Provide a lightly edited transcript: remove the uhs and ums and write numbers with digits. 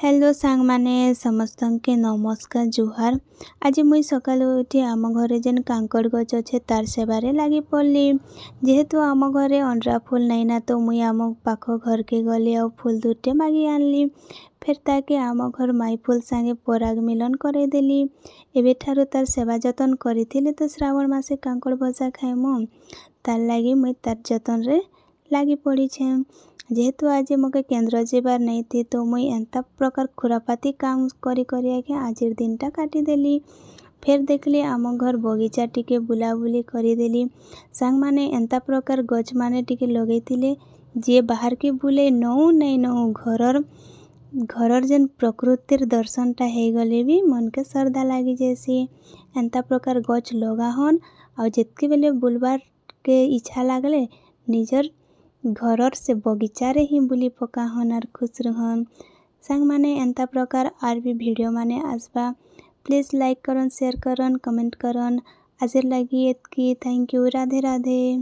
Hello सांग माने समस्त के नमस्कार जुहार। आज मुई सकालु उठी आम घरे जेन कांकड़ गछ अच्छे तार सेबारे लगी पड़ली। जेहेतु आम घरे अंडरा फूल नहीं ना तो मुई आम पाख घर के गली आ फूल दुटे मागी आनली। फिर ताके आम घर माई फूल सांगे पराग मिलन करे देली। एबे ठारू तार सेवा जतन करिथिले तो श्रावण मासे कांकड़ भजा खाइमु तार लागी मुई तार जतन रे लागी पड़ी छे। जेहेतु आज मके केन्द्र जेबार नहीं थी तो मुई एंता प्रकार खुरापाती काम करी करी आके आजिर दिनटा काटी देली। फिर देखली आम घर बगीचा टिके बुलाबुली करी देली। सांग माने एंता प्रकार गछ माने टिके लगे थिले जे बाहर के बुले नौ नहीं नौ घरर जेन प्रकृतिर दर्शनटा हे गले भी मन के श्रद्धा लगी जैसी। एंता प्रकार गछ लगा हन और जितके बेले बुलबार के इच्छा लागले निजर घरर से बगीचा रे ही बुली पका हन और खुश रहन। सांग माने एंता प्रकार आर भी वीडियो माने आसबा प्लीज लाइक करन शेयर करन कमेंट करन। आजर लगी एतकी थैंक यू राधे राधे।